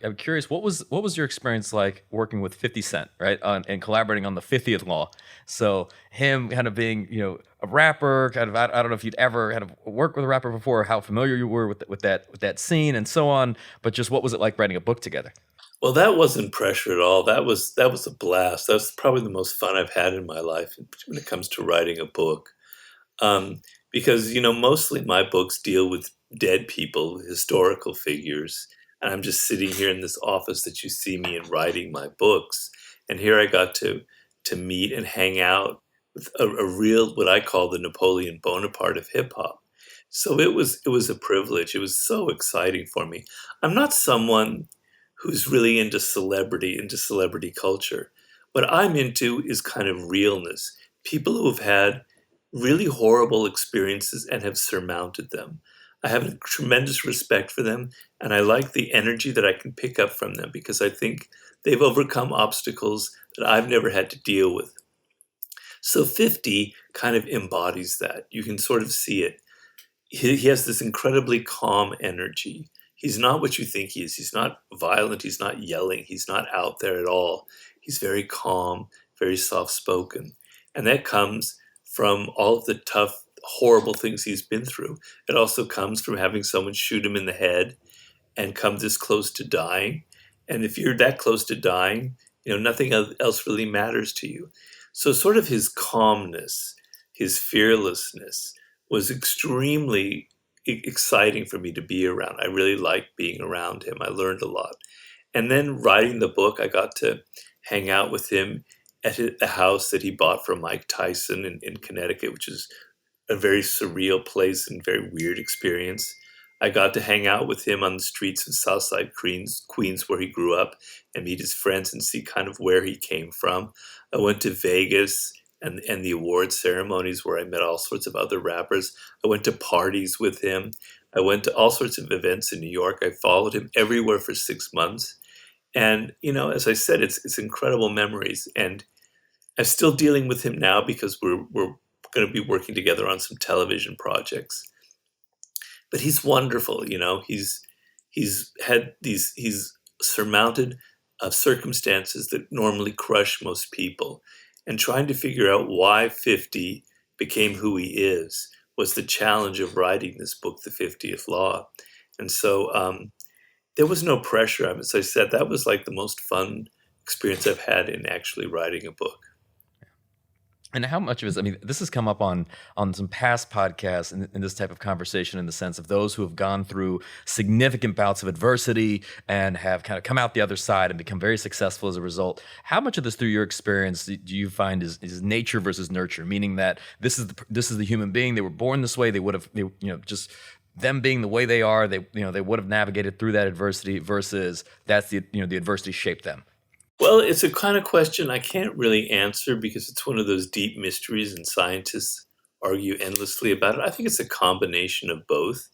I'm curious, what was your experience like working with 50 Cent, right, and collaborating on the 50th Law? So him kind of being, a rapper, kind of, I don't know if you'd ever kind of worked with a rapper before, how familiar you were with that scene and so on, but just what was it like writing a book together? Well, that wasn't pressure at all. That was a blast. That's probably the most fun I've had in my life when it comes to writing a book. Um, because mostly my books deal with dead people, historical figures, and I'm just sitting here in this office that you see me in writing my books. And here I got to meet and hang out with a real what I call the Napoleon Bonaparte of hip hop. So it was a privilege. It was so exciting for me. I'm not someone who's really into celebrity culture. What I'm into is kind of realness. People who have had really horrible experiences and have surmounted them. I have a tremendous respect for them, and I like the energy that I can pick up from them because I think they've overcome obstacles that I've never had to deal with. So 50 kind of embodies that. You can sort of see it. He has this incredibly calm energy. He's not what you think he is. He's not violent. He's not yelling. He's not out there at all. He's very calm, very soft spoken. And that comes from all of the tough, horrible things he's been through. It also comes from having someone shoot him in the head and come this close to dying. And if you're that close to dying, nothing else really matters to you. So, sort of his calmness, his fearlessness was extremely exciting for me to be around. I really liked being around him. I learned a lot. And then writing the book, I got to hang out with him at the house that he bought from Mike Tyson in Connecticut, which is a very surreal place and very weird experience. I got to hang out with him on the streets of Southside Queens, where he grew up, and meet his friends and see kind of where he came from. I went to Vegas and the award ceremonies where I met all sorts of other rappers. I went to parties with him. I went to all sorts of events in New York. I followed him everywhere for 6 months. And, as I said, it's incredible memories. And I'm still dealing with him now because we're going to be working together on some television projects. But he's wonderful, he's surmounted circumstances that normally crush most people, and trying to figure out why 50 became who he is was the challenge of writing this book, The 50th Law. And so there was no pressure. As I said, that was like the most fun experience I've had in actually writing a book. And how much of it is, I mean, this has come up on some past podcasts in this type of conversation, in the sense of those who have gone through significant bouts of adversity and have kind of come out the other side and become very successful as a result. How much of this, through your experience, do you find is nature versus nurture? Meaning that this is the human being. They were born this way. They would have, just them being the way they are. They would have navigated through that adversity, versus that's the adversity shaped them. Well, it's a kind of question I can't really answer because it's one of those deep mysteries, and scientists argue endlessly about it. I think it's a combination of both.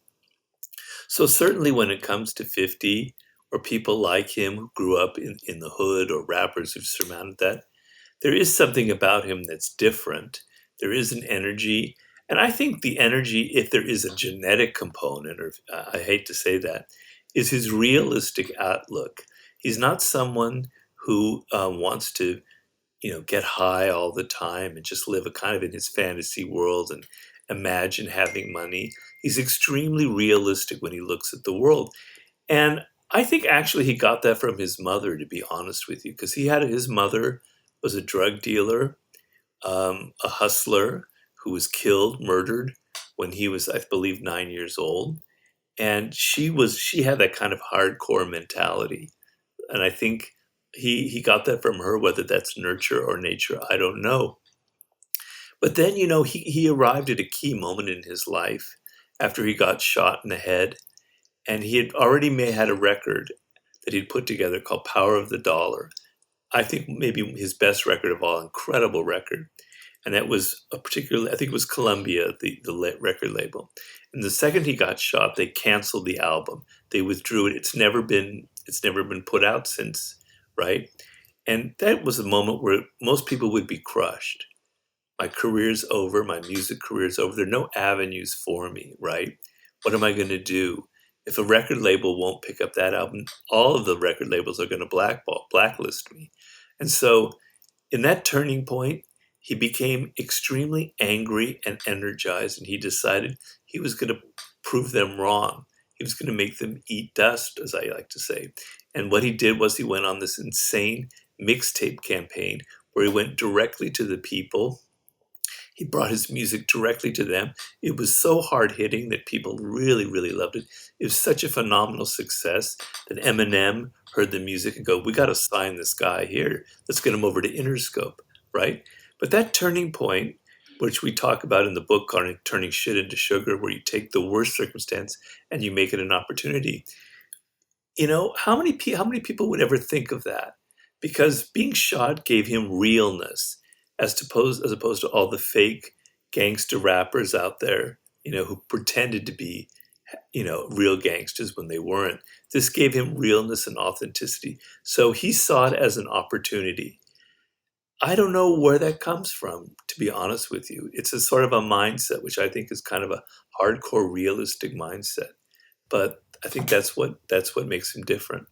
So, certainly, when it comes to 50 or people like him who grew up in the hood, or rappers who've surmounted that, there is something about him that's different. There is an energy. And I think the energy, if there is a genetic component, or I hate to say that, is his realistic outlook. He's not someone who wants to, get high all the time and just live a kind of in his fantasy world and imagine having money. He's extremely realistic when he looks at the world. And I think actually he got that from his mother, to be honest with you, because his mother was a drug dealer, a hustler who was killed, murdered when he was, I believe, 9 years old. And she had that kind of hardcore mentality. And I think he got that from her, whether that's nurture or nature, I don't know. But then, he arrived at a key moment in his life after he got shot in the head, and he had already had a record that he'd put together called Power of the Dollar. I think maybe his best record of all, incredible record. And that was I think it was Columbia, the record label. And the second he got shot, they canceled the album. They withdrew it. It's never been put out since, right? And that was a moment where most people would be crushed. My career's over. My music career's over. There are no avenues for me, right? What am I going to do? if a record label won't pick up that album, all of the record labels are going to blacklist me. And so in that turning point, he became extremely angry and energized, and he decided he was going to prove them wrong. He was going to make them eat dust, as I like to say. And what he did was he went on this insane mixtape campaign where he went directly to the people. He brought his music directly to them. It was so hard hitting that people really, really loved it. It was such a phenomenal success that Eminem heard the music and go, we got to sign this guy here. Let's get him over to Interscope, right? But that turning point, which we talk about in the book called Turning Shit into Sugar, where you take the worst circumstance and you make it an opportunity. You know, how many people would ever think of that? Because being shot gave him realness, as opposed to all the fake gangster rappers out there, who pretended to be, real gangsters when they weren't. This gave him realness and authenticity. So he saw it as an opportunity. I don't know where that comes from, to be honest with you. It's a sort of a mindset, which I think is kind of a hardcore realistic mindset. But I think that's what makes him different.